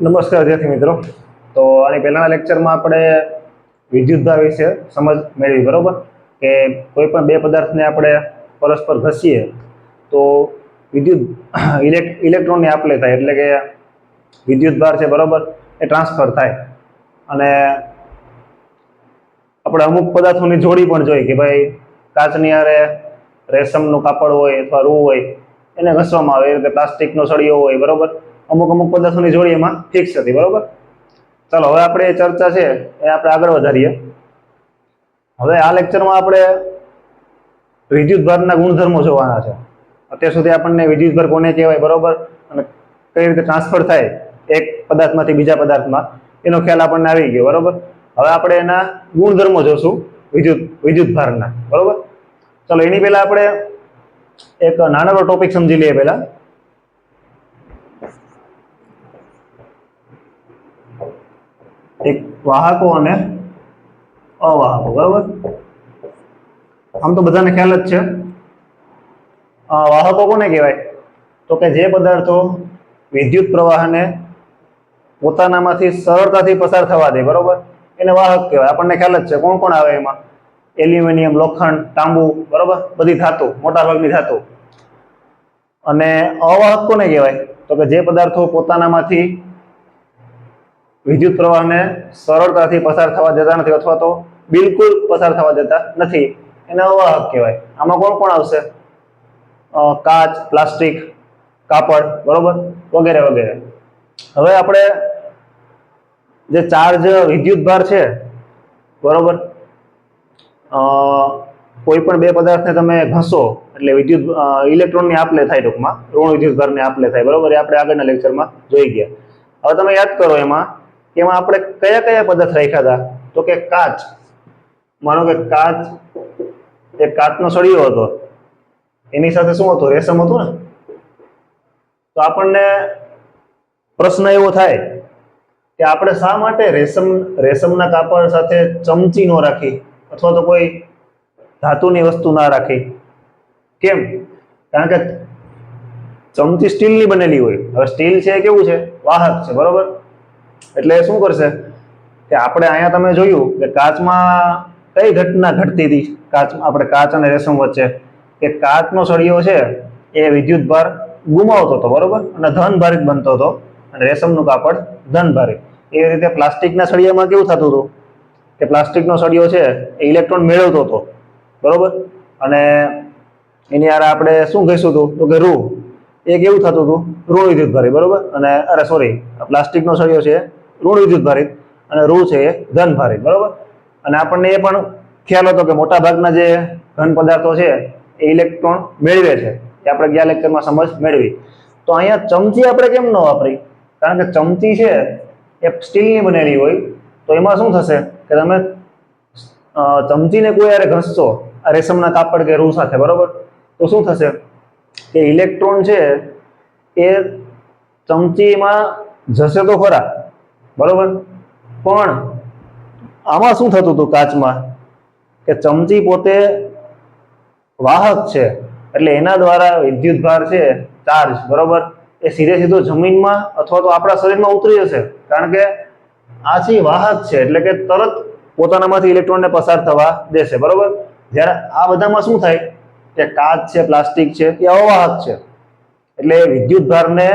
નમસ્કાર વિદ્યાર્થી મિત્રો। તો આની પહેલાના લેક્ચરમાં આપણે વિદ્યુતભાર વિશે સમજ મેળવી, બરોબર? કે કોઈ પણ બે પદાર્થને આપણે પરસ્પર ઘસીએ તો વિદ્યુત ઇલેક્ટ્રોનની આપ લે થાય, એટલે કે વિદ્યુતભાર છે, બરોબર, એ ટ્રાન્સફર થાય। અને આપણે અમુક પદાર્થોની જોડી પણ જોઈ કે ભાઈ કાચની હારે રેશમનું કાપડ હોય અથવા રૂ હોય એને ઘસવામાં આવે, એ રીતે પ્લાસ્ટિકનો સળિયો હોય, બરોબર? અમુક પદાર્થોની જોડી એમાં ફિક્સ હતી, બરોબર? ચાલો હવે આપણે ચર્ચા છે એ આપણે આગળ વધારીએ। હવે આ લેક્ચરમાં આપણે વિદ્યુતભારના ગુણધર્મો જોવાના છે। અત્યાર સુધી આપણને વિદ્યુતભાર કોને કહેવાય, બરોબર, અને કઈ રીતે ટ્રાન્સફર થાય એક પદાર્થમાંથી બીજા પદાર્થમાં એનો ખ્યાલ આપણને આવી ગયો, બરોબર? હવે આપણે એના ગુણધર્મો જોશું વિદ્યુતભારના, બરોબર? ચલો એની પહેલા આપણે એક નાનો ટોપિક સમજી લઈએ। પહેલા એક વાહકો અને અવાહકો, બરોબર? આમ તો બધાને ખ્યાલ જ છે। વાહકો કોને કહેવાય? તો કે જે પદાર્થો વિદ્યુત પ્રવાહને પોતાનામાંથી સરળતાથી પસાર થવા દે, બરોબર, એને વાહક કહેવાય। આપણને ખ્યાલ જ છે કોણ કોણ આવે એમાં? એલ્યુમિનિયમ, લોખંડ, તાંબુ, બરોબર, બધી ધાતુ, મોટા ભાગની ધાતુ। અને અવાહક કોને કહેવાય? તો કે જે પદાર્થો પોતાનામાંથી વિદ્યુત પ્રવાહને સરળતાથી પસાર થવા દેતા નથી અથવા તો બિલકુલ પસાર થવા દેતા નથી, એને અવાહક કહેવાય। આમાં કોણ કોણ આવશે? કાચ, પ્લાસ્ટિક, કાપડ, બરોબર, વગેરે વગેરે। હવે આપણે જે ચાર્જ વિદ્યુતભાર છે, બરોબર, કોઈ પણ બે પદાર્થને તમે ઘસો એટલે વિદ્યુત ઇલેક્ટ્રોનની આપ લે થાય, ટૂંકમાં ઋણ વિદ્યુતભારની આપ લે થાય, બરોબર? એ આપણે આગળના લેક્ચરમાં જોઈ ગયા। હવે તમે યાદ કરો એમાં આપણે કયા કયા પદાર્થ રાખ્યા હતા? તો કે કાચ, માનો કે કાચ, એક કાચનો સળિયો હતો, એની સાથે શું હતું? રેશમ હતું ને। તો આપણને પ્રશ્ન એવો થાય કે આપણે શા માટે રેશમના કાપડ સાથે ચમચી ન રાખી અથવા તો કોઈ ધાતુની વસ્તુ ના રાખી? કેમ? કારણ કે ચમચી સ્ટીલની બનેલી હોય। હવે સ્ટીલ છે એ કેવું છે? વાહક છે, બરોબર? એટલે શું કરશે કે આપણે અહીંયા તમે જોયું કે કાચમાં કઈ ઘટના ઘટતી હતી? આપણે કાચ અને રેશમ વચ્ચે કે કાચનો સળિયો છે એ વિદ્યુતભાર ગુમાવતો હતો, બરોબર, અને ધનભારિત બનતો હતો, અને રેશમનું કાપડ ધનભારિત। એ રીતે પ્લાસ્ટિકના સળિયામાં કેવું થતું હતું કે પ્લાસ્ટિકનો સળિયો છે એ ઇલેક્ટ્રોન મેળવતો હતો, બરોબર, અને એની હારે આપણે શું કહીશું હતું? તો કે રૂ, એ કેવું થતું હતું? ઋણ વિદ્યુતભારિત, બરોબર, અને પ્લાસ્ટિકનો સળિયો છે ઋણ વિદ્યુતભારિત અને રૂ છે એ ધનભારિત, બરોબર। અને આપણને એ પણ ખ્યાલ હતો કે મોટા ભાગના જે ઘન પદાર્થો છે એ ઇલેક્ટ્રોન મેળવે છે, એ આપણે ગયા લેક્ચરમાં સમજ મેળવી। તો અહીંયા ચમચી આપણે કેમ ન વાપરી? કારણ કે ચમચી છે એ સ્ટીલની બનેલી હોય, તો એમાં શું થશે કે તમે ચમચીને કોઈ યારે ઘસશો આ રેશમના કાપડ કે રૂ સાથે, બરોબર, તો શું થશે કે ઇલેક્ટ્રોન છે એ ચમચીમાં જશે તો ખરા, બરોબર, પણ આમાં શું થતું હતું કાચમાં કે ચમચી પોતે વાહક છે, એટલે એના દ્વારા વિદ્યુતભાર છે, ચાર્જ, બરોબર, એ સીધો જમીનમાં અથવા તો આપણા શરીરમાં ઉતરી જશે, કારણ કે આ છે વાહક છે, એટલે કે તરત પોતાનામાંથી ઇલેક્ટ્રોનને પસાર થવા દેશે, બરોબર। જ્યારે આ બધામાં શું થાય કે કાચ છે, પ્લાસ્ટિક છે, એ અવાહક છે, એટલે વિદ્યુતભારને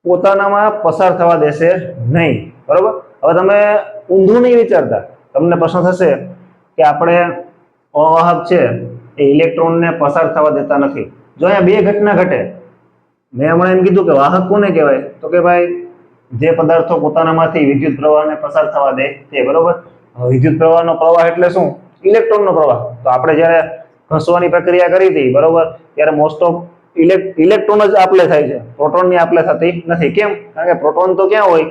પોતાનામાં પસાર થવા દેશે નહીં, બરોબર। હવે તમે ઊંધું નહીં વિચારતા, તમને પ્રશ્ન થશે કે આપણે અવાહક છે એ ઇલેક્ટ્રોનને પસાર થવા દેતા નથી। જો અહીંયા બે ઘટના ઘટે, મેં હમણાં એમ કીધું કે વાહક કોને કહેવાય? તો કે ભાઈ જે પદાર્થો પોતાનામાંથી વિદ્યુત પ્રવાહને પસાર થવા દે તે, બરોબર। વિદ્યુત પ્રવાહનો પ્રવાહ એટલે શું? ઇલેક્ટ્રોનનો પ્રવાહ। તો આપણે જ્યારે ઘસવાની પ્રક્રિયા કરી હતી, બરોબર, ત્યારે મોસ્ટ ઓફ ઇલેક્ટ્રોન જ આપલે થાય છે, પ્રોટોનની આપલે થતી નથી। કેમ? કારણ કે પ્રોટોન તો ક્યાં હોય?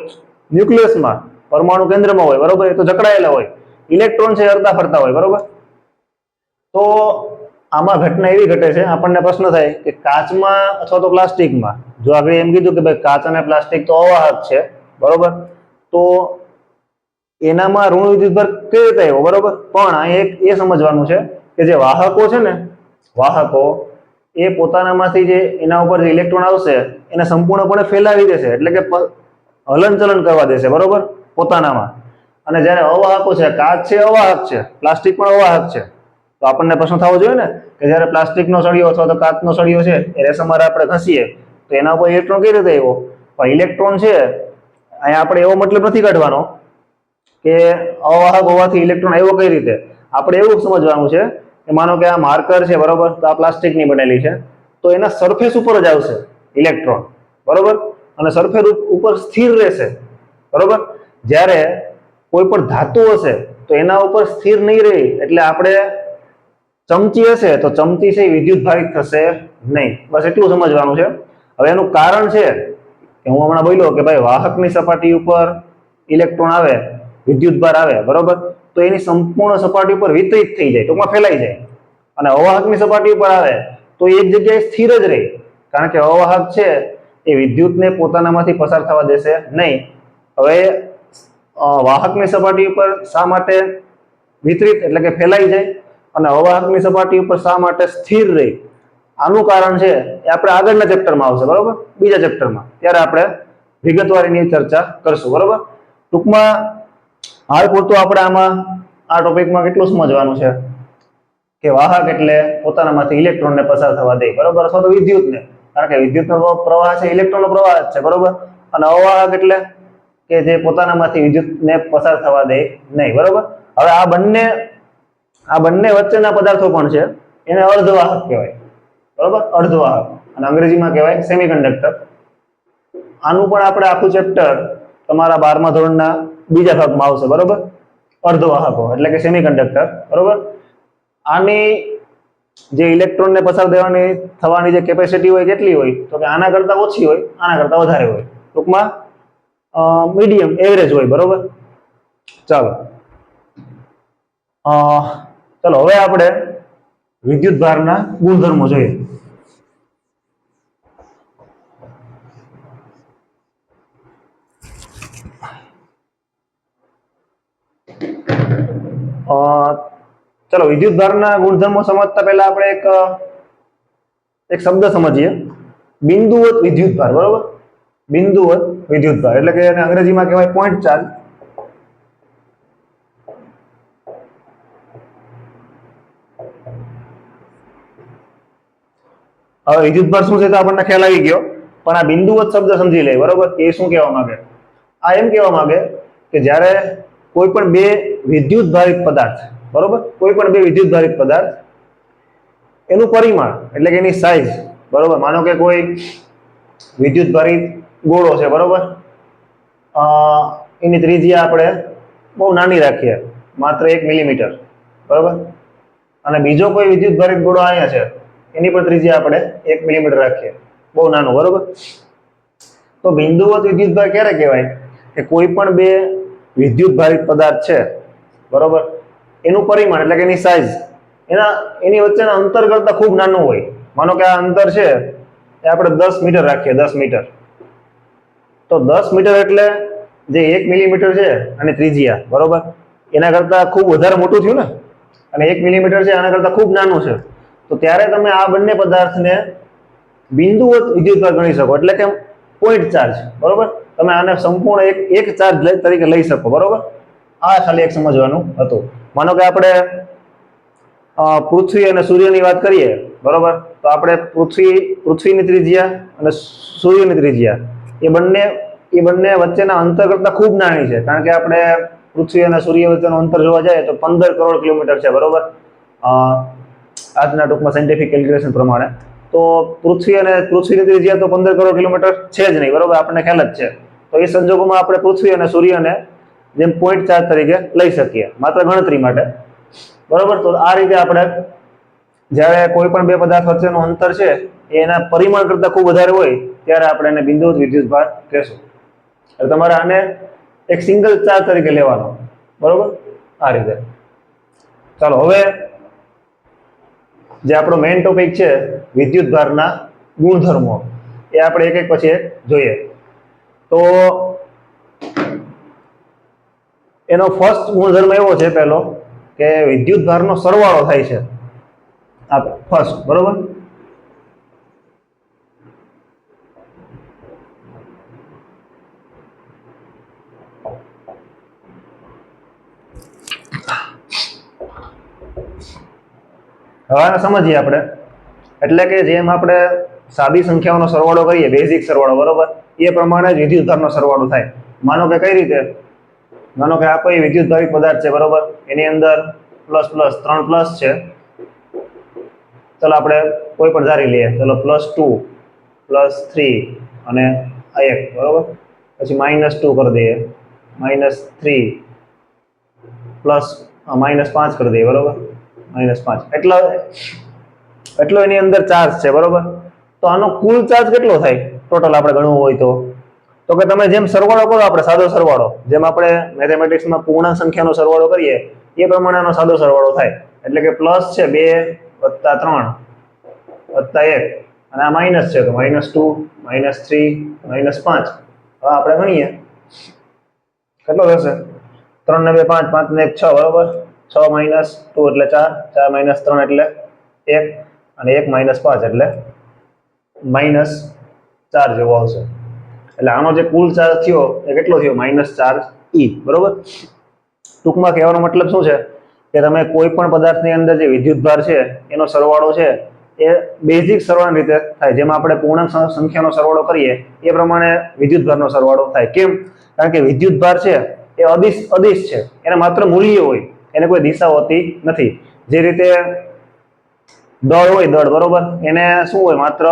ન્યુક્લિયસમાં, પરમાણુ કેન્દ્રમાં હોય, બરોબર, એ તો જકડાયેલા હોય। ઇલેક્ટ્રોન છે હરતા ફરતા હોય, બરોબર। તો આમાં ઘટના એવી ઘટે છે, આપણને પ્રશ્ન થાય કે કાચમાં અથવા તો પ્લાસ્ટિકમાં, જો આપણે એમ કીધું કે ભાઈ કાચ અને પ્લાસ્ટિક તો અવાહક છે, બરોબર, તો એનામાં ઋણ વિદ્યુતભાર કેવી રીતે આવ્યો, બરોબર, પણ અહીં એ સમજવાનું છે કે જે વાહકો છે ને, વાહકો એ પોતાનામાંથી જે એના ઉપર જે ઇલેક્ટ્રોન આવશે એને સંપૂર્ણપણે ફેલાવી દેશે, એટલે કે હલનચલન કરવા દેશે, બરોબર, પોતાનામાં. અને જ્યારે અવાહકો છે, કાચ છે અવાહક છે, પ્લાસ્ટિક પણ અવાહક છે, તો આપણને પ્રશ્ન થવો જોઈએ ને કે જ્યારે પ્લાસ્ટિકનો સળિયો અથવા તો કાચનો સળિયો છે એ રેસામાં આપણે ઘસીએ તો એના ઉપર ઇલેક્ટ્રોન કઈ રીતે આવ્યો? પણ ઇલેક્ટ્રોન છે અહીંયા આપણે એવો મતલબ નથી કાઢવાનો કે અવાહક હોવાથી ઇલેક્ટ્રોન આવ્યો કઈ રીતે. આપણે એવું સમજવાનું છે કે માનો કે આ માર્કર છે, બરોબર, તો આ પ્લાસ્ટિકની બનેલી છે, તો એના સરફેસ ઉપર જ આવશે ઇલેક્ટ્રોન, બરોબર, અને સરફેસ ઉપર સ્થિર રહેશે, બરોબર. જ્યારે કોઈ પણ ધાતુ હશે તો એના ઉપર સ્થિર નહીં રહે. એટલે આપણે ચમચી હશે તો ચમચી છે વિદ્યુત ભારિત થશે નહીં. બસ એટલું સમજવાનું છે. હવે એનું કારણ છે કે હું હમણાં બોલ્યો કે ભાઈ વાહકની સપાટી ઉપર ઇલેક્ટ્રોન આવે, વિદ્યુતભાર આવે, બરોબર, તો એની સંપૂર્ણ સપાટી ઉપર વિતરિત થઈ જાય, ટૂંકમાં ફેલાઈ જાય. અને અવાહકની સપાટી ઉપર આવે તો એક જગ્યાએ સ્થિર જ રહે, કારણ કે અવાહક છે એ વિદ્યુતને પોતાનામાંથી પસાર થવા દેશે નહીં. હવે વાહકની સપાટી ઉપર શા માટે વિતરિત એટલે કે ફેલાઈ જાય અને અવાહકની સપાટી ઉપર શા માટે સ્થિર રહે? આનું કારણ છે એ આપણે આગળના ચેપ્ટરમાં આવશે, બરોબર, બીજા ચેપ્ટરમાં, ત્યારે આપણે વિગતવાર એની ચર્ચા કરશું, બરોબર. ટૂંકમાં હાલ પૂરતું આપણે આમાં આ ટોપિકમાં કેટલું સમજવાનું છે કે વાહક એટલે પોતાનામાંથી ઇલેક્ટ્રોનને પસાર થવા દે, બરોબર, અથવા તો વિદ્યુતને, કારણ કે વિદ્યુતનો પ્રવાહ છે ઇલેક્ટ્રોનનો પ્રવાહ જ છે, બરોબર. અને અવાહક એટલે કે જે પોતાનામાંથી વિદ્યુતને પસાર થવા દે નહીં, બરોબર. હવે આ બંને વચ્ચેના પદાર્થો પણ છે એને અર્ધવાહક કહેવાય, બરોબર, અર્ધવાહક, અને અંગ્રેજીમાં કહેવાય સેમિકન્ડક્ટર. આનું પણ આપણે આખું ચેપ્ટર તમારા 12મા ધોરણના બીજા ભાગમાં આવશે, બરોબર, અર્ધવાહકો એટલે કે સેમિકન્ડક્ટર, બરોબર. આની જે ઇલેક્ટ્રોનને પસાર થવાની જે કેપેસિટી હોય કેટલી હોય તો કે આના કરતાં ઓછી હોય, આના કરતાં વધારે હોય, ટૂંકમાં મીડિયમ એવરેજ હોય, બરોબર. ચલો હવે આપણે વિદ્યુતભારના ગુણધર્મો જોઈએ. ચલો વિદ્યુતભારના ગુણધર્મો સમજતા પહેલા આપણે એક શબ્દ સમજીએ, બિંદુવત વિદ્યુતભાર, બરોબર. બિંદુવત વિદ્યુતભાર એટલે કે એને અંગ્રેજીમાં કહેવાય પોઈન્ટ ચાર્જ. હવે વિદ્યુતભાર શું છે તો આપણને ખ્યાલ આવી ગયો, પણ આ બિંદુવત શબ્દ સમજી લે, બરોબર, એ શું કહેવા માંગે? આ એમ કહેવા માંગે કે જ્યારે કોઈ પણ બે વિદ્યુત ભારિત પદાર્થ, બરોબર, કોઈ પણ બે વિદ્યુત ભારિત પદાર્થ એનું પરિમાણ એટલે કે એની સાઈઝ, બરોબર, માનો કે કોઈ વિદ્યુત ભારિત ગોળો છે, બરોબર, એની ત્રિજ્યા આપણે બહુ નાની રાખીએ, માત્ર 1 મિલીમીટર, બરોબર, અને બીજો કોઈ વિદ્યુત ભારિત ગોળો અહીંયા છે એની પણ ત્રિજ્યા આપણે 1 મિલીમીટર રાખીએ, બહુ નાનું, બરોબર. તો બિંદુવત વિદ્યુતભાર ક્યારે કહેવાય કે કોઈ પણ બે વિદ્યુત ભારિત પદાર્થ છે, બરોબર, એનું પરિમાણ એટલે કે એની સાઈઝ એની વચ્ચેના અંતર કરતા ખૂબ નાનું હોય. માનો કે આ અંતર છે એ આપણે 10 મીટર રાખીએ, 10 મીટર, તો 10 મીટર એટલે જે 1 મિલીમીટર છે અને ત્રિજ્યા, બરોબર, એના કરતા ખૂબ વધારે મોટું થયું ને, અને 1 મિલીમીટર છે આના કરતા ખૂબ નાનું છે. તો ત્યારે તમે આ બંને પદાર્થને બિંદુવત વિદ્યુતભાર ગણી શકો, એટલે કે પોઈન્ટ ચાર્જ, બરોબર. તમે આને સંપૂર્ણ એક ચાર્જ તરીકે લઈ શકો, બરોબર. આ ખાલી એક સમજવાનું હતું. માનો કે આપણે પૃથ્વી અને સૂર્યની વાત કરીએ, બરોબર, તો આપણે પૃથ્વીની ત્રિજ્યા અને સૂર્યની ત્રિજ્યા એ બંને વચ્ચેના અંતર કરતા ખૂબ નાની છે, કારણ કે આપણે પૃથ્વી અને સૂર્ય વચ્ચેનું અંતર જોવા જાય તો 15 કરોડ કિલોમીટર છે, બરોબર, આજના ટૂંકમાં સાયન્ટિફિક કેલ્ક્યુલેશન પ્રમાણે. તો પૃથ્વીની ત્રિજ્યા તો 15 કરોડ કિલોમીટર છે જ નહીં, બરોબર, આપણને ખ્યાલ જ છે. તો એ સંજોગોમાં આપણે પૃથ્વી અને સૂર્યને જેમ પોઈન્ટ ચાર્જ તરીકે લઈ શકીએ, માત્ર ગણતરી માટે, બરોબર. તો આ રીતે આપણે જ્યારે કોઈ પણ બે પદાર્થ વચ્ચેનું અંતર છે એના પરિમાણ કરતા ખૂબ વધારે હોય ત્યારે આપણે એને બિંદુવત વિદ્યુતભાર કહેશું. એટલે તમારે આને એક સિંગલ ચાર્જ તરીકે લેવાનો, બરોબર, આ રીતે. ચાલો હવે જે આપણો મેઇન ટોપિક છે વિદ્યુતભારના ગુણધર્મો, એ આપણે એક પછી એક જોઈએ. તો એનો ફર્સ્ટ ગુણધર્મ એવો છે પહેલો કે વિદ્યુતભારનો સરવાળો થાય છે, આ ફર્સ્ટ, બરોબર. હવે આને સમજીએ આપણે. એટલે કે જેમ આપણે સાદી સંખ્યાઓનો સરવાળો કરીએ, બેઝિક સરવાળો, બરોબર, એ પ્રમાણે જ વિદ્યુતભારનો સરવાળો થાય. માનો કે કઈ રીતે? માનો કે આ કોઈ વિદ્યુતભારિત પદાર્થ છે, બરોબર, એની અંદર પ્લસ પ્લસ 3 પ્લસ છે. ચલો આપણે કોઈ પણ ધારી લઈએ. ચલો +2 +3 અને આ 1, બરોબર. પછી -2 કરી દઈએ, -3 પ્લસ -5 કરી દઈએ, બરોબર, -5. એટલો એની અંદર ચાર્જ છે, બરોબર. તો આનો કુલ ચાર્જ કેટલો થાય ટોટલ આપણે ગણવું હોય તો કે તમે જેમ સરવાળો કરો, આપણે સાદો સરવાળો, જેમ આપણે મેથેમેટિક્સમાં પૂર્ણાંક સંખ્યાનો સરવાળો કરીએ એ પ્રમાણે આનો સાદો સરવાળો થાય. એટલે કે પ્લસ છે 2 + 3 + 1 અને આ માઇનસ છે તો -2 -3 -5. હવે આપણે ગણીએ કેટલો થશે. 3 ને 2 5, 5 ને 1 6, બરોબર. 6 - 2 એટલે 4, 4 - 3 એટલે 1 અને 1 - 5 એટલે -4 જેવો આવશે. એટલે આનો જે કુલ ચાર્જ થયો એ કેટલો થયો? -4 E, બરોબર. ટૂંકમાં કહેવાનો મતલબ શું છે કે તમે કોઈ પણ પદાર્થની અંદર જે વિદ્યુતભાર છે એનો સરવાળો છે એ બેઝિક સરવાળાની રીતે થાય. જેમાં આપણે પૂર્ણાંક સંખ્યાનો સરવાળો કરીએ એ પ્રમાણે વિદ્યુતભારનો સરવાળો થાય. કેમ? કારણ કે વિદ્યુતભાર છે એ અદિશ છે, એને માત્ર મૂલ્ય હોય, એને કોઈ દિશા હોતી નથી. જે રીતે દળ હોય, દળ, બરોબર, એને શું હોય? માત્ર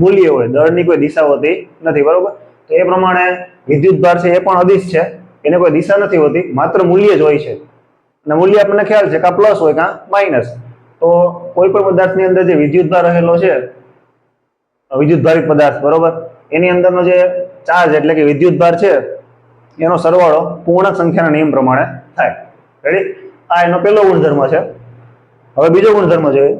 મૂલ્ય હોય, દળની કોઈ દિશા હોતી નથી, બરોબર. તો એ પ્રમાણે વિદ્યુતભાર છે એ પણ અદિશ છે, એને કોઈ દિશા નથી હોતી, માત્ર મૂલ્ય જ હોય છે. અને મૂલ્ય આપણને ખ્યાલ છે કાં પ્લસ હોય કાં માઇનસ. તો કોઈ પણ પદાર્થની અંદર જે વિદ્યુતભાર રહેલો છે, વિદ્યુતભારિત પદાર્થ, બરોબર, એની અંદરનો જે ચાર્જ એટલે કે વિદ્યુતભાર છે એનો સરવાળો પૂર્ણાંક સંખ્યાના નિયમ પ્રમાણે થાય. રેડી? આ એનો પહેલો ગુણધર્મ છે. હવે બીજો ગુણધર્મ જોઈએ.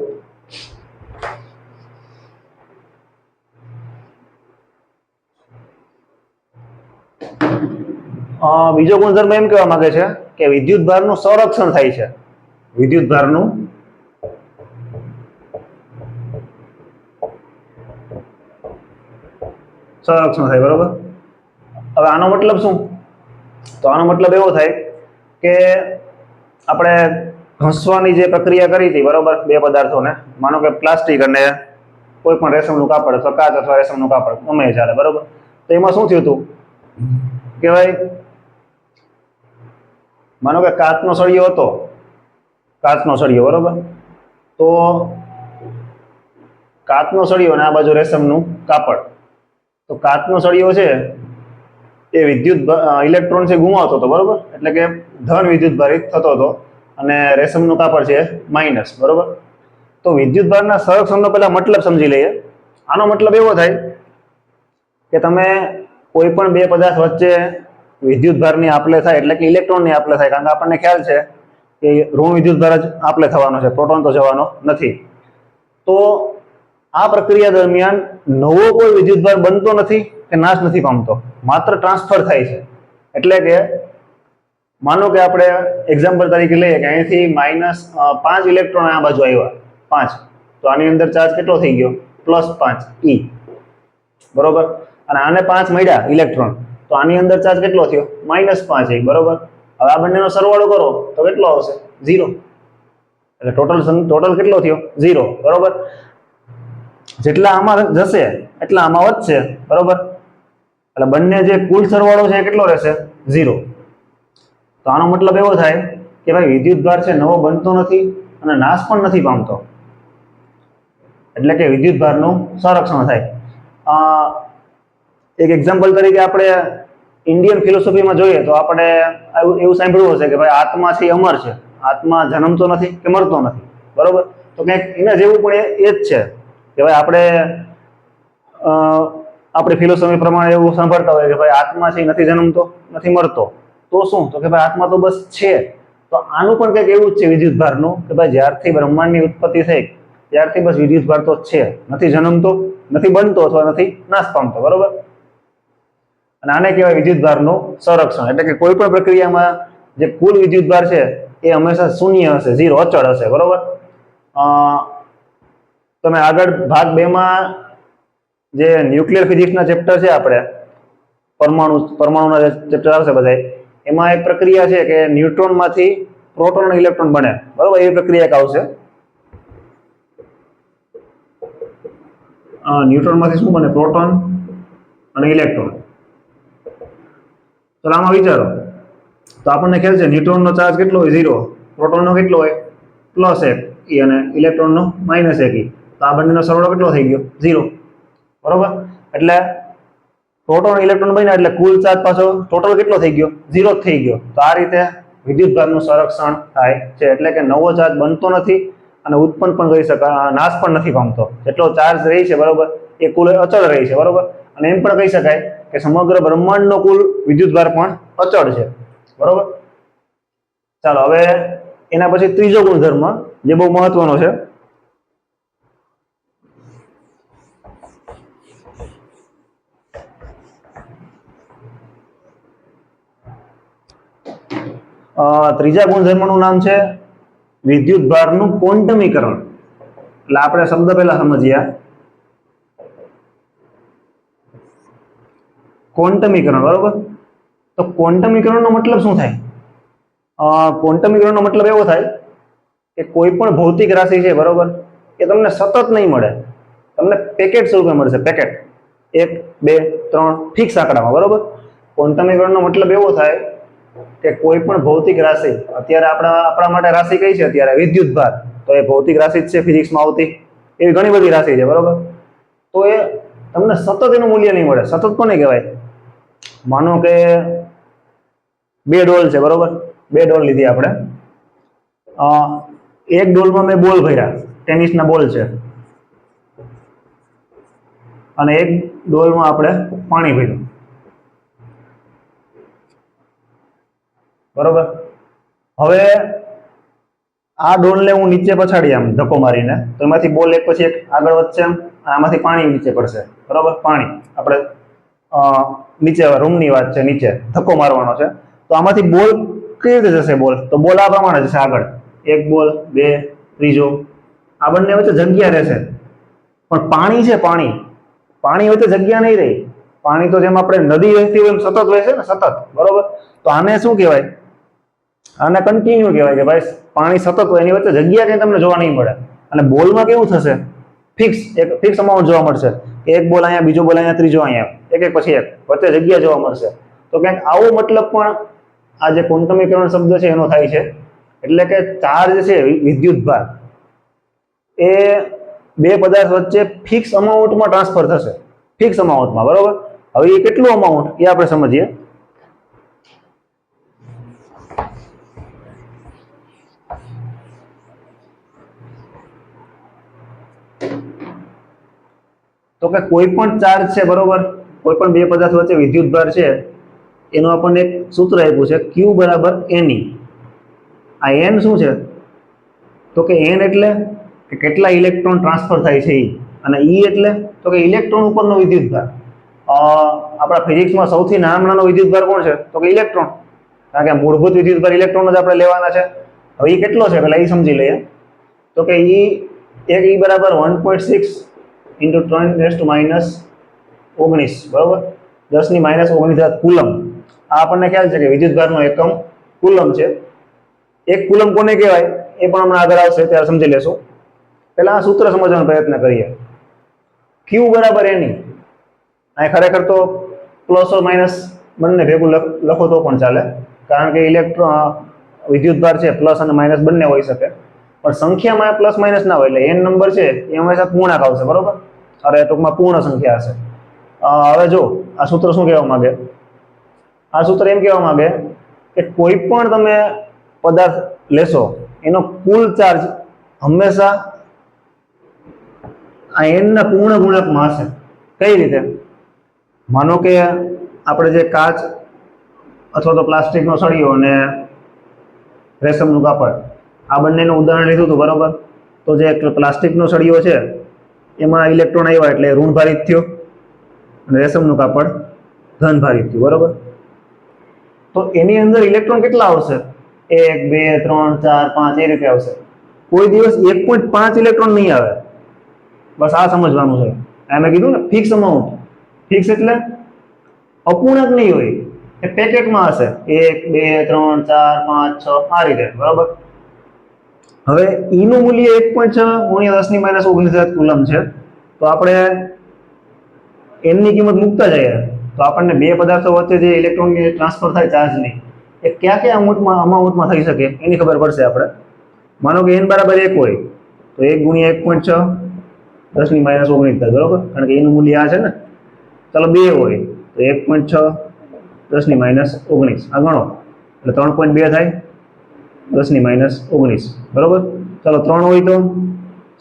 બીજો ગુણધર્મ એમ કહેવા માંગે છે કે વિદ્યુતભારનું સંરક્ષણ થાય છે. વિદ્યુતભારનું સંરક્ષણ થાય, બરોબર. હવે આનો મતલબ શું? તો આનો મતલબ એવો થાય કે આપણે ઘસવાની જે પ્રક્રિયા કરી હતી, બરોબર, બે પદાર્થોને, માનો કે પ્લાસ્ટિક અને કોઈ પણ રેશમનું કાપડ અથવા કાચ અથવા રેશમનું કાપડ, ગમે ચાલે, બરોબર. તો એમાં શું થયું હતું કે ભાઈ માનો કે કાચનો સળિયો હતો, કાચનો સળિયો, બરોબર. તો કાચનો સળિયો અને આ બાજુ રેશમનું કાપડ. તો કાચનો સળિયો છે એ ઇલેક્ટ્રોન છે ગુમાવતો હતો, બરોબર, એટલે કે ધન વિદ્યુતભારિત થતો હતો, અને રેશમનું કાપડ છે માઇનસ, બરોબર. તો વિદ્યુતભારના સંરક્ષણનો પહેલા મતલબ સમજી લઈએ. આનો મતલબ એવો થાય કે તમે કોઈ પણ બે પદાર્થ વચ્ચે વિદ્યુતભારની આપલે થાય, એટલે કે ઇલેક્ટ્રોનની આપલે થાય, કારણ કે આપણને ખ્યાલ છે કે ઋણ વિદ્યુતભાર જ આપલે થવાનો છે, પ્રોટોન તો જવાનો નથી. તો આ પ્રક્રિયા દરમિયાન નવો કોઈ વિદ્યુતભાર બનતો નથી કે નાશ નથી પામતો, માત્ર ટ્રાન્સફર થાય છે. એટલે કે માનો કે આપણે એક્ઝામ્પલ તરીકે લઈએ કે અહીંથી -5 ઇલેક્ટ્રોન આ બાજુ આવ્યા, 5, તો આની અંદર ચાર્જ કેટલો થઈ ગયો? +5 E, બરોબર. અને આને 5 મળ્યા ઇલેક્ટ્રોન, તો આની અંદર ચાર્જ કેટલો થયો? -5 E, બરોબર. હવે આ બંનેનો સરવાળો કરો તો કેટલો આવશે? 0. એટલે ટોટલ કેટલો થયો? 0, બરોબર. જેટલા આમાં જશે એટલા આમાં વધશે, બરોબર. એટલે બંને જે કુલ સરવાળો છે કેટલો રહેશે? 0. તો આનો મતલબ એવો થાય કે ભાઈ વિદ્યુતભાર છે નવો બનતો નથી અને નાશ પણ નથી પામતો, એટલે કે વિદ્યુતભારનું સંરક્ષણ થાય. એક એક્ઝામ્પલ તરીકે આપણે ઇન્ડિયન ફિલોસોફીમાં જોઈએ તો આપણે એવું સાંભળ્યું હશે કે ભાઈ આત્મા છે અમર છે, આત્મા જન્મતો નથી કે મરતો નથી, બરોબર. તો કંઈક એના જેવું પણ એ જ છે કે ભાઈ આપણે આપણી ફિલોસોફી પ્રમાણે એવું સાંભળતા હોય કે ભાઈ આત્મા છે નથી જન્મતો નથી મરતો, તો શું? તો કે ભાઈ આત્મા તો બસ છે. તો આનું પણ કંઈક એવું જ છે વિદ્યુતભારનું કે ભાઈ જ્યારથી બ્રહ્માંડની ઉત્પત્તિ થઈ ત્યારથી બસ વિદ્યુતભાર તો છે, નથી જન્મતો, નથી બનતો અથવા નથી નાશ પામતો, બરોબર. અને આને કહેવાય વિદ્યુતભારનું સંરક્ષણ. એટલે કે કોઈ પણ પ્રક્રિયામાં જે કુલ વિદ્યુતભાર છે એ હંમેશા શૂન્ય હશે, 0, અચળ હશે, બરોબર. તમે આગળ ભાગ 2 માં જે ન્યુક્લિયર ફિઝિક્સના ચેપ્ટર છે, આપણે પરમાણુના જે ચેપ્ટર આવશે બધા, એમાં એક પ્રક્રિયા છે કે ન્યુટ્રોનમાંથી પ્રોટોન અને ઇલેક્ટ્રોન બને, બરોબર. એ પ્રક્રિયા એક આવશે. ન્યુટ્રોનમાંથી શું બને? પ્રોટોન અને ઇલેક્ટ્રોન. તો આમાં વિચારો તો આપણને ખ્યાલ છે ન્યુટ્રોનનો ચાર્જ કેટલો હોય? 0. પ્રોટોનનો કેટલો હોય? +1 અને ઇલેક્ટ્રોનનો -1 તો આ બંનેનો સરવાળો કેટલો થઈ ગયો? 0. બરોબર. એટલે પ્રોટોન ઇલેક્ટ્રોન બન્યા એટલે કુલ ચાર્જ પાછો ટોટલ કેટલો થઈ ગયો? 0 જ થઈ ગયો. તો આ રીતે વિદ્યુતભારનું સંરક્ષણ થાય છે. એટલે કે નવો ચાર્જ બનતો નથી અને ઉત્પન્ન પણ કરી શકાય, નાશ પણ નથી પામતો. જેટલો ચાર્જ રહી છે બરોબર એ કુલ અચળ રહી છે બરોબર. અને એમ પણ કહી શકાય કે સમગ્ર બ્રહ્માંડનો કુલ વિદ્યુતભાર પણ અચળ છે બરોબર. ચાલો હવે એના પછી ત્રીજો ગુણધર્મ જે બહુ મહત્વનો છે. ત્રીજા ગુણધર્મનું નામ છે વિદ્યુતભારનું ક્વોન્ટમીકરણ. એટલે આપણે શબ્દ પહેલા સમજીએ. ક્વોન્ટમીકરણ બરોબર. તો ક્વોન્ટમીકરણનો મતલબ શું થાય? ક્વોન્ટમીકરણનો મતલબ એવો થાય કે કોઈ પણ ભૌતિક રાશિ છે બરોબર એ તમને સતત નહીં મળે, તમને પેકેટ સ્વરૂપે મળશે. પેકેટ 1 2 3 ફિક્સ આંકડામાં બરોબર. ક્વોન્ટમીકરણનો મતલબ એવો થાય કે કોઈ પણ ભૌતિક રાશિ, અત્યારે આપણા માટે રાશિ કઈ છે અત્યારે? વિદ્યુતભાર. તો એ ભૌતિક રાશિ જ છે, ફિઝિક્સમાં આવતી એવી ઘણી બધી રાશિ છે બરોબર. તો એ તમને સતત એનું મૂલ્ય નહીં મળે. સતત કોને કહેવાય? માનો કે 2 ડોલ છે બરોબર. 2 ડોલ લીધી આપણે. એક ડોલમાં મેં બોલ ભર્યા, ટેનિસના બોલ છે, અને એક ડોલમાં આપણે પાણી ભર્યું બરોબર. હવે આ ડોલને હું નીચે પછાડી આમ ધક્કો મારીને તો એમાંથી બોલ એક પછી એક આગળ વધશે, એમ આમાંથી પાણી નીચે પડશે બરોબર. પાણી આપણે નીચે રૂમની વાત છે, નીચે ધક્કો મારવાનો છે તો આમાંથી બોલ કઈ રીતે જશે? બોલ તો બોલ આ પ્રમાણે જશે આગળ, 1 બોલ 2 ત્રીજો, આ બંને વચ્ચે જગ્યા રહેશે. પણ પાણી છે, પાણી વચ્ચે જગ્યા નહીં રહી. પાણી તો જેમ આપણે નદી વહેતી હોય એમ સતત વહેશે ને, સતત બરોબર. તો આને શું કહેવાય? આને કન્ટિન્યુ કહેવાય કે ભાઈ પાણી સતત હોય, એની વચ્ચે જગ્યા કંઈ તમને જોવા નહીં મળે. અને બોલમાં કેવું થશે? એક ફિક્સ અમાઉન્ટ જોવા મળશે. એક બોલ અહીંયા, બીજો બોલ અહીંયા, ત્રીજો અહીંયા, એક પછી એક વચ્ચે જગ્યા જોવા મળશે. તો ક્યાંક આવો મતલબ પણ આ જે ક્વોન્ટમીકરણ શબ્દ છે એનો થાય છે. એટલે કે ચાર્જ છે, વિદ્યુતભાર, એ બે પદાર્થ વચ્ચે ફિક્સ અમાઉન્ટમાં ટ્રાન્સફર થશે, ફિક્સ અમાઉન્ટમાં બરોબર. હવે એ કેટલું અમાઉન્ટ એ આપણે સમજીએ. તો કે કોઈ પણ ચાર્જ છે બરોબર, કોઈ પણ બે પદાર્થ વચ્ચે વિદ્યુતભાર છે એનું આપણને એક સૂત્ર આપ્યું છે, Q બરાબર Ne. આ n શું છે? તો કે n એટલે કે કેટલા ઇલેક્ટ્રોન ટ્રાન્સફર થાય છે એ, અને E એટલે તો કે ઇલેક્ટ્રોન ઉપરનો વિદ્યુતભાર. આપણા ફિઝિક્સમાં સૌથી નાનો વિદ્યુતભાર કોણ છે? તો કે ઇલેક્ટ્રોન. કારણ કે મૂળભૂત વિદ્યુતભાર ઇલેક્ટ્રોન જ આપણે લેવાના છે. હવે એ કેટલો છે પહેલા એ સમજી લઈએ. તો કે E બરાબર 1.6 × 10⁻⁻19 બરોબર, 10⁻⁻19 કુલમ. આ આપણને ખ્યાલ છે કે વિદ્યુતભારનો એકમ કુલમ છે. એક કુલમ કોને કહેવાય એ પણ હમણાં આગળ આવશે ત્યારે સમજી લેશું. પહેલા આ સૂત્ર સમજવાનો પ્રયત્ન કરીએ. Q બરાબર Ne. અહીં ખરેખર તો પ્લસ ઓર માઇનસ બંને ભેગું લખો તો પણ ચાલે, કારણ કે વિદ્યુતભાર છે પ્લસ અને માઇનસ બંને હોઈ શકે, પણ સંખ્યામાં પ્લસ માઇનસ ના હોય. એટલે n નંબર છે એ હંમેશા પૂર્ણાંક આવશે બરોબર, અરે ટૂંકમાં પૂર્ણ સંખ્યા હશે. હવે જો આ સૂત્ર શું કહેવા માંગે? આ સૂત્ર એમ કહેવા માંગે કે કોઈ પણ તમે પદાર્થ લેશો એનો કુલ ચાર્જ હંમેશા આ n ના પૂર્ણ ગુણકમાં હશે. કઈ રીતે? માનો કે આપણે જે કાચ અથવા તો પ્લાસ્ટિકનો સળિયો અને રેશમનું કાપડ આ બંનેનું ઉદાહરણ લીધું હતું બરોબર. તો જે પ્લાસ્ટિકનો સળિયો છે એમાં ઇલેક્ટ્રોન આવ્યા એટલે ઋણભારિત થયો, અને રેશમનું કાપડ ધનભારિત થયું બરોબર. તો એની અંદર ઇલેક્ટ્રોન કેટલા આવશે? 1 2 3 4 5 એ રીતે આવશે. કોઈ દિવસ 1.5 ઇલેક્ટ્રોન નહીં આવે. બસ આ સમજવાનું છે. મેં કીધું ને ફિક્સ અમાઉન્ટ. ફિક્સ એટલે અપૂર્ણાંક નહીં હોય, એ પેકેટમાં હશે. 1 2 3 4 5 6 આ રીતે બરોબર. હવે E નું મૂલ્ય 1.6 × 10⁻⁻19 કુલમ છે. તો આપણે એનની કિંમત મૂકતા જઈએ તો આપણને બે પદાર્થો વચ્ચે જે ઇલેક્ટ્રોનની ટ્રાન્સફર થાય ચાર્જની એ કયા કયા અમાઉન્ટમાં થઈ શકે એની ખબર પડશે આપણે. માનો કે n બરાબર 1 હોય તો 1 ગુણ્યા 1.6 10 ની માઇનસ 19 થાય બરોબર, કારણ કે એનું મૂલ્ય આ છે ને. ચાલો 2 હોય તો 1.6 10 ની માઇનસ 19 આ ગણો એટલે 3.2 થાય 10 ની માઇનસ 19 બરોબર. ચાલો 3 હોય તો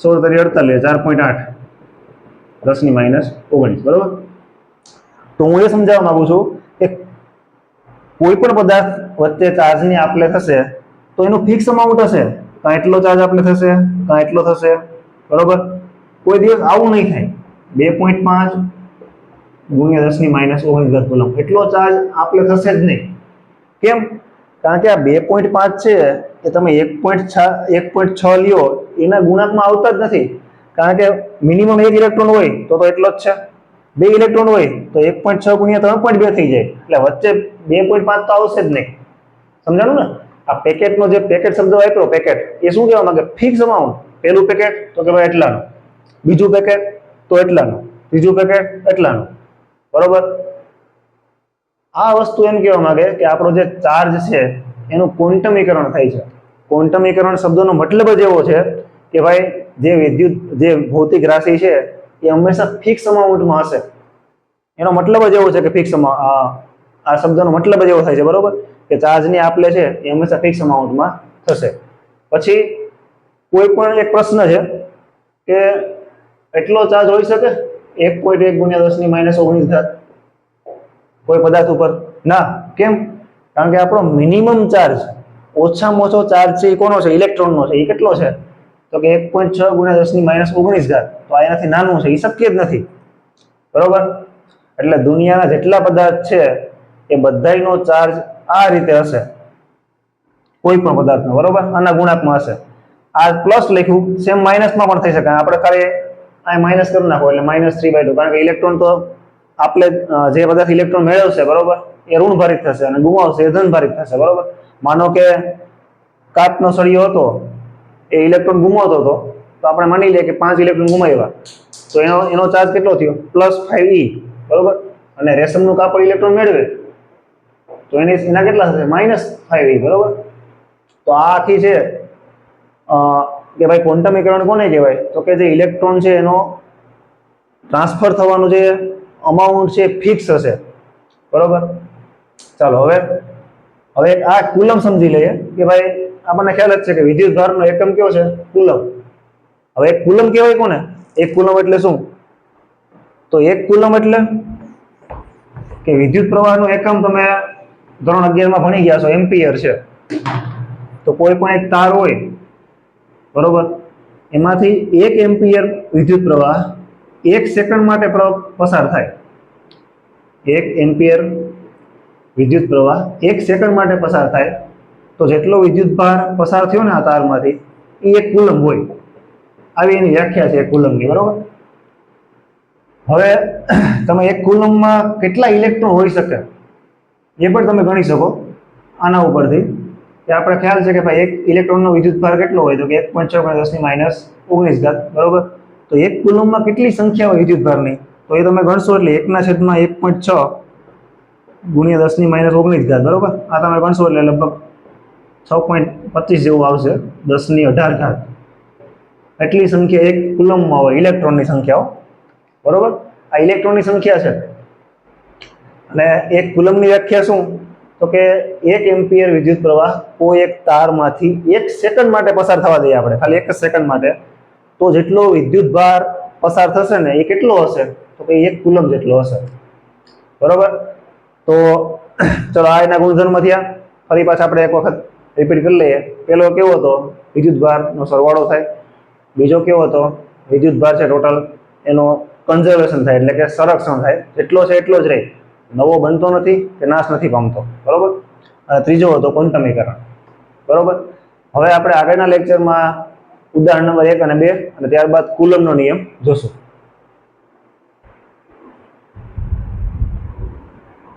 16 48 4.8 10 ની માઇનસ 19 બરોબર. તો હું એ સમજાવવા માંગુ છું કે કોઈ પણ પદાર્થ વચ્ચે ચાર્જની આપલે થશે તો એનું ફિક્સ અમાઉન્ટ હશે, કાં એટલો ચાર્જ આપલે થશે કાં એટલો થશે બરોબર. કોઈ દિવસ આવું નહીં થાય 2.5 ગુણ્યા 10 ની માઇનસ 19 કુલમ એટલો ચાર્જ આપલે થશે જ નહીં. કેમ? કારણ કે આ 2.5 છે એ તમે 1.6 લ્યો એના ગુણાંકમાં આવતા જ નથી, કારણ કે મિનિમમ 1 ઇલેક્ટ્રોન હોય તો એટલો જ છે. 2 ઇલેક્ટ્રોન હોય તો 1.6 ગુણ્યા 3.2 થઈ જાય, એટલે વચ્ચે 2.5 તો આવશે જ નહીં. સમજાણું ને? આ પેકેટનો જે પેકેટ શબ્દ વાપર્યો પેકેટ એ શું કહેવા માંગે? Fix amount. પહેલું પેકેટ તો કે ભાઈ એટલાનું, બીજું પેકેટ તો એટલાનું, ત્રીજું પેકેટ એટલાનું બરોબર. આ વસ્તુ એમ કહેવા માંગે કે આપણો જે ચાર્જ છે એનું ક્વોન્ટમીકરણ થાય છે. ક્વોન્ટમીકરણ શબ્દનો મતલબ જ એવો છે કે ભાઈ જે ભૌતિક રાશિ છે એ હંમેશા ફિક્સ અમાઉન્ટમાં હશે. એનો મતલબ જ એવો છે કે ફિક્સ આ શબ્દનો મતલબ જ એવો થાય છે બરોબર, કે ચાર્જની આપલે છે એ હંમેશા ફિક્સ અમાઉન્ટમાં થશે. પછી કોઈ પણ એક પ્રશ્ન છે કે એટલો ચાર્જ હોઈ શકે 1.1 ગુણ્યા 10 ની માઇનસ 19 કોઈ પદાર્થ ઉપર? ના. કેમ? કારણ કે આપણો મિનિમમ ચાર્જ, ઓછામાં ઓછો ચાર્જ છે એ કોનો છે? ઇલેક્ટ્રોનનો છે. એ કેટલો છે? તો કે 1.6 ગુણ્યા 10 ની માઇનસ 19 તો આ એનાથી નાનું છે, એ શક્ય જ નથી બરોબર. એટલે દુનિયાના જેટલા પદાર્થ છે એ બધાયનો ચાર્જ આ રીતે હશે, કોઈ પણ પદાર્થનો બરોબર, આના ગુણાંકમાં હશે. આ પ્લસ લખ્યું, સેમ માઇનસમાં પણ થઈ શકે. આપણે ખાલી આ માઇનસ કરી નાખો એટલે -3/2, કારણ કે ઇલેક્ટ્રોન તો આપણે જે પદાર્થ ઇલેક્ટ્રોન મેળવશે બરોબર એ ઋણ ભારિત થશે અને ગુમાવશે એ ધન ભારિત થશે બરોબર. માનો કે કાચનો સળિયો હતો એ ઇલેક્ટ્રોન ગુમાવતો હતો તો આપણે માની લઈએ કે 5 ઇલેક્ટ્રોન ગુમાવ્યા તો એનો ચાર્જ કેટલો થયો? +5e બરોબર. અને રેશમનું કાપડ ઇલેક્ટ્રોન મેળવે તો એના કેટલા થશે? -5e બરોબર. તો આ આખી છે કે ભાઈ ક્વોન્ટમીકરણ કોને કહેવાય? તો કે જે ઇલેક્ટ્રોન છે એનો ટ્રાન્સફર થવાનું જે અમાઉન્ટ છે ફિક્સ હશે બરોબર. ચાલો હવે આ કુલમ સમજી લઈએ કે ભાઈ આપણને ખ્યાલ જ છે કે વિદ્યુત ભારનો એકમ કયો છે? કુલમ. હવે એક કુલમ કહેવાય કોને? એક કુલમ એટલે શું? તો એક કુલમ એટલે કે વિદ્યુત પ્રવાહનો એકમ તમે ધોરણ 11 માં ભણી ગયા છો, એમ્પિયર છે. તો કોઈ પણ એક તાર હોય બરોબર, એમાંથી 1 એમ્પિયર વિદ્યુત પ્રવાહ 1 સેકન્ડ માટે પસાર થાય. 1 એમ્પિયર વિદ્યુત પ્રવાહ 1 સેકન્ડ માટે પસાર થાય તો જેટલો વિદ્યુત ભાર પસાર થયો ને આ તારમાંથી એ 1 કુલમ હોય. આવી એની વ્યાખ્યા છે 1 કુલમની બરોબર. હવે તમે 1 કુલમમાં કેટલા ઇલેક્ટ્રોન હોઈ શકે એ પણ તમે ગણી શકો આના ઉપરથી, કે આપણે ખ્યાલ છે કે ભાઈ 1 ઇલેક્ટ્રોનનો વિદ્યુત ભાર કેટલો હોય? તો કે 1.6 × 10 ની -19 બરોબર. તો 1 કુલમમાં કેટલી સંખ્યા હોય વિદ્યુત ભારની? તો એ તમે ગણશો એટલે 1/1.6 ગુણ્યા 10 ની -19 બરોબર. આ તમે ગણશો એટલે લગભગ 6.25 જેવું આવશે, 10 ની 18 એટલી સંખ્યા 1 કુલમમાં હોય ઇલેક્ટ્રોનની સંખ્યાઓ બરોબર. આ ઇલેક્ટ્રોનની સંખ્યા છે. અને 1 કુલમની વ્યાખ્યા શું? તો કે 1 એમ્પિયર વિદ્યુત પ્રવાહ કોઈ એક તારમાંથી 1 સેકન્ડ માટે પસાર થવા દઈએ આપણે, ખાલી 1 સેકન્ડ માટે, તો જેટલો વિદ્યુત ભાર પસાર થશે ને એ કેટલો હશે? તો કે 1 કુલમ જેટલો હશે બરોબર. તો ચલો આ એના ગુણધર્મ થયા. ફરી પાછા આપણે એક વખત રિપીટ કરી લઈએ. પેલો કેવો હતો? વિદ્યુત ભારનો સરવાળો થાય. બીજો કેવો હતો? વિદ્યુત ભાર છે ટોટલ એનો કન્ઝર્વેશન થાય, એટલે કે સંરક્ષણ થાય, જેટલો છે એટલો જ રહે, નવો બનતો નથી કે નાશ નથી પામતો બરોબર. અને ત્રીજો હતો ક્વોન્ટમીકરણ બરોબર. હવે આપણે આગળના લેક્ચરમાં ઉદાહરણ નંબર 1 અને 2 અને ત્યારબાદ કુલમનો નિયમ જોશું.